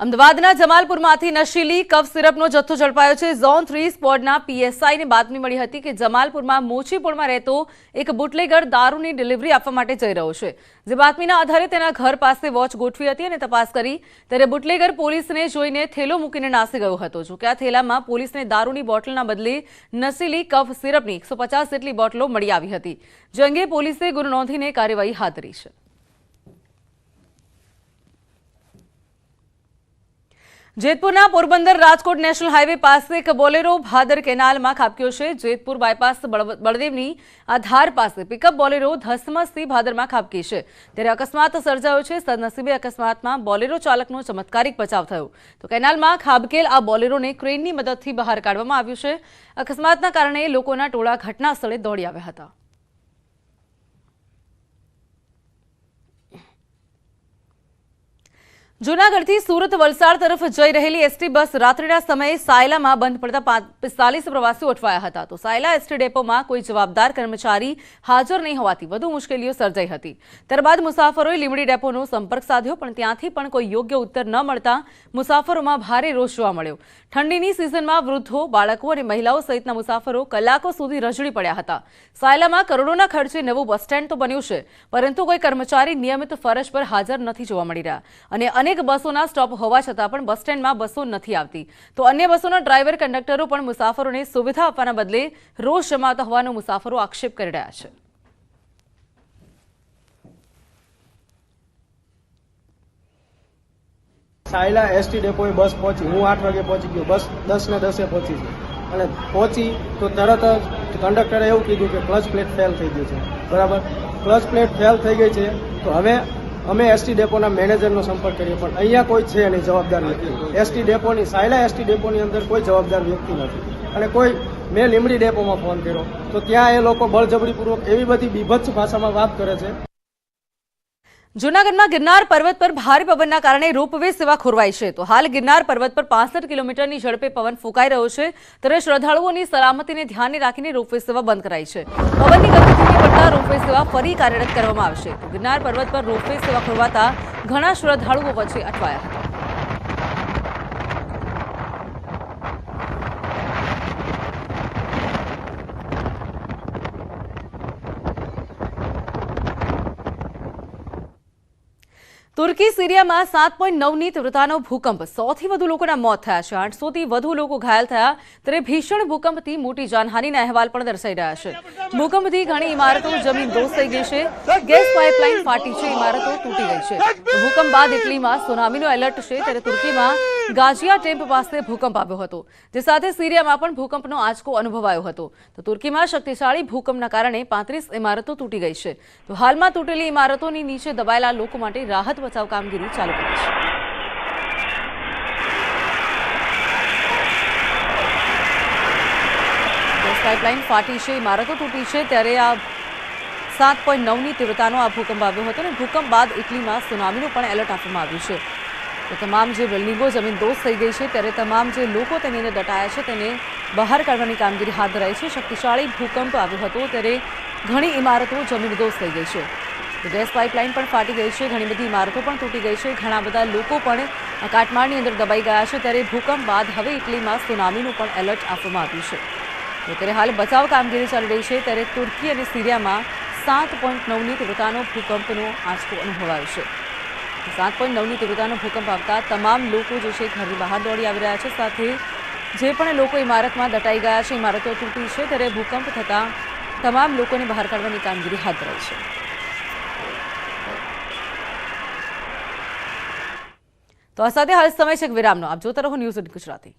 અમદાવાદના જમાલપુરમાંથી નશીલી કફ સિરપનો જથ્થો ઝડપાયો છે। ઝોન 3 સ્ક્વોડના પીએસઆઈને બાતમી મળી હતી કે જમાલપુરમાં મોચીપુરમાં રહેતો એક બુટલેગર દારૂની ડિલિવરી આપવા માટે જઈ રહ્યો છે। જે બાતમીના આધારે તેના ઘર પાસે વોચ ગોઠવી હતી અને તપાસ કરી ત્યારે બુટલેગર પોલીસને જોઈને થેલો મૂકીને નાસી ગયો હતો। જો કે આ થેલામાં પોલીસને દારૂની બોટલના બદલે નશીલી કફ સિરપની 150 જેટલી બોટલો મળી આવી હતી, જે અંગે પોલીસે ગુનો નોંધીને કાર્યવાહી હાથ ધરી છે। જેતપુરના પોરબંદર રાજકોટ નેશનલ હાઈવે પાસે એક બોલેરો ભાદર કેનાલમાં ખાબક્યો છે। જેતપુર બાયપાસ બળદેવની આ ધાર પાસે પિકઅપ બોલેરો ધસમસથી ભાદરમાં ખાબકી છે, ત્યારે અકસ્માત સર્જાયો છે। સદનસીબે અકસ્માતમાં બોલેરો ચાલકનો ચમત્કારિક બચાવ થયો, તો કેનાલમાં ખાબકેલ આ બોલેરોને ક્રેનની મદદથી બહાર કાઢવામાં આવ્યું છે। અકસ્માતના કારણે લોકોના ટોળા ઘટના સ્થળે દોડી આવ્યા હતા। જૂનાગઢથી સુરત વલસાડ તરફ જઈ રહેલી એસટી બસ રાત્રિના સમયે સાયલામાં બંધ પડતા 45 પ્રવાસીઓ અટવાયા હતા, તો સાયલા એસટી ડેપોમાં કોઈ જવાબદાર કર્મચારી હાજર નહીં હોવાથી વધુ મુશ્કેલીઓ સર્જાઈ હતી। ત્યારબાદ મુસાફરોએ લીંબડી ડેપોનો સંપર્ક સાધ્યો, પણ ત્યાંથી પણ કોઈ યોગ્ય ઉત્તર ન મળતા મુસાફરોમાં ભારે રોષ જોવા મળ્યો। ઠંડીની સિઝનમાં વૃદ્ધો, બાળકો અને મહિલાઓ સહિતના મુસાફરો કલાકો સુધી રઝળી પડ્યા હતા। સાયલામાં કરોડોના ખર્ચે નવું બસ સ્ટેન્ડ તો બન્યું છે, પરંતુ કોઈ કર્મચારી નિયમિત ફરજ પર હાજર નથી જોવા મળી રહ્યા અને બસોના સ્ટોપ હોવા છતાં પણ બસ સ્ટેન્ડમાં બસો નથી આવતી, તો અન્ય બસોના ડ્રાઈવર કંડક્ટરો પણ મુસાફરોને સુવિધા આપવાના બદલે રોષ જમાવતા હોવાનો મુસાફરો આક્ષેપ કરી રહ્યા છે। સાયલા એસટી ડેપોએ બસ પહોંચી, હું 8 વાગે પહોંચી ગયો, બસ 10:10 પહોંચી છે અને પહોંચી તો તરત જ કંડક્ટરે એવું કીધું કે ક્લચ પ્લેટ ફેલ થઈ ગઈ છે। બરાબર, ક્લચ પ્લેટ ફેલ થઈ ગઈ છે તો હવે અમે એસટી ડેપોના મેનેજરનો સંપર્ક કરીએ, પણ અહીંયા કોઈ છે નહીં જવાબદાર વ્યક્તિ। એસટી ડેપોની સાયલા એસટી ડેપોની અંદર કોઈ જવાબદાર વ્યક્તિ નથી અને કોઈ મેં લીંબડી ડેપોમાં ફોન કર્યો તો ત્યાં એ લોકો બળજબરીપૂર્વક એવી બધી બીભત્સ ભાષામાં વાત કરે છે। જૂનાગઢમાં ગિરનાર પર્વત પર ભારે પવનના કારણે રોપવે સેવા ખોરવાઈ છે, તો હાલ ગિરનાર પર્વત પર 65 કિલોમીટરની ઝડપે પવન ફૂંકાઈ રહ્યો છે, ત્યારે શ્રદ્ધાળુઓની સલામતીને ધ્યાને રાખીને રોપવે સેવા બંધ કરાઈ છે। પવનની ગતિ ધીમી પડતા રોપવે સેવા ફરી કાર્યરત કરવામાં આવશે, તો ગિરનાર પર્વત પર રોપવે સેવા ખોરવાતા ઘણા શ્રદ્ધાળુઓ વચ્ચે અટવાયા હતા। તુર્કી સિરિયામાં 7.9ની તીવ્રતાનો ભૂકંપ, 100થી વધુ લોકોના મોત થયા છે, 800થી વધુ લોકો ઘાયલ થયા, ત્યારે ભીષણ ભૂકંપથી મોટી જાનહાનિના અહેવાલ પણ દર્શાઈ રહ્યા છે। ભૂકંપથી ઘણી ઇમારતો જમીનદોસ્ત થઈ ગઈ છે, ગેસ પાઇપલાઇન ફાટી છે, ઇમારતો તૂટી ગઈ છે। ભૂકંપ બાદ ઇટલીમાં સુનામીનો એલર્ટ છે, ત્યારે તુર્કીમાં ગાજિયા ટેમ્પ પાસે ભૂકંપ આવ્યો હતો, જે સાથે સિરિયામાં પણ ભૂકંપનો આંચકો અનુભવાયો હતો, તો તુર્કીમાં શક્તિશાળી ભૂકંપના કારણે 35 ઇમારતો તૂટી ગઈ છે, તો હાલમાં તૂટેલી ઇમારતોની નીચે દબાયેલા લોકો માટે રાહત બચાવ કામગીરી ચાલુ કરી છે। ગેસ પાઇપલાઇન ફાટી છે, ઇમારતો તૂટી છે, ત્યારે આ 7.9ની તીવ્રતાનો આ ભૂકંપ આવ્યો હતો અને ભૂકંપ બાદ ઇટલીમાં સુનામીનું પણ એલર્ટ આપવામાં આવ્યું છે, તો તમામ જે બિલ્ડિંગો જમીનદોસ્ત થઈ ગઈ છે, ત્યારે તમામ જે લોકો તેની અંદર દટાયા છે તેને બહાર કાઢવાની કામગીરી હાથ ધરાઈ છે। શક્તિશાળી ભૂકંપ આવ્યો હતો ત્યારે ઘણી ઇમારતો જમીનદોસ્ત થઈ ગઈ છે, ગેસ પાઇપલાઇન પણ ફાટી ગઈ છે, ઘણી બધી ઇમારતો પણ તૂટી ગઈ છે, ઘણા બધા લોકો પણ કાટમાળની અંદર દબાઈ ગયા છે, ત્યારે ભૂકંપ બાદ હવે ઇટલીમાં સુનામીનું પણ એલર્ટ આપવામાં આવ્યું છે, તો ત્યારે હાલ બચાવ કામગીરી ચાલી રહી છે। ત્યારે તુર્કી અને સિરિયામાં 7.9ની તીવ્રતાનો ભૂકંપનો આંચકો અનુભવાયો છે। 7.9ની તીવ્રતાનો ભૂકંપ આવતા તમામ લોકો જે છે ઘરની બહાર દોડી આવી રહ્યા છે, સાથે જે પણ લોકો ઇમારતમાં દટાઈ ગયા છે, ઇમારતો તૂટી છે, ત્યારે ભૂકંપ થતાં તમામ લોકોને બહાર કાઢવાની કામગીરી હાથ ધરાઈ છે। તો આ સાથે હાલ સમય છે એક વિરામનો, આપ જોતા રહો ન્યૂઝ ગુજરાતી।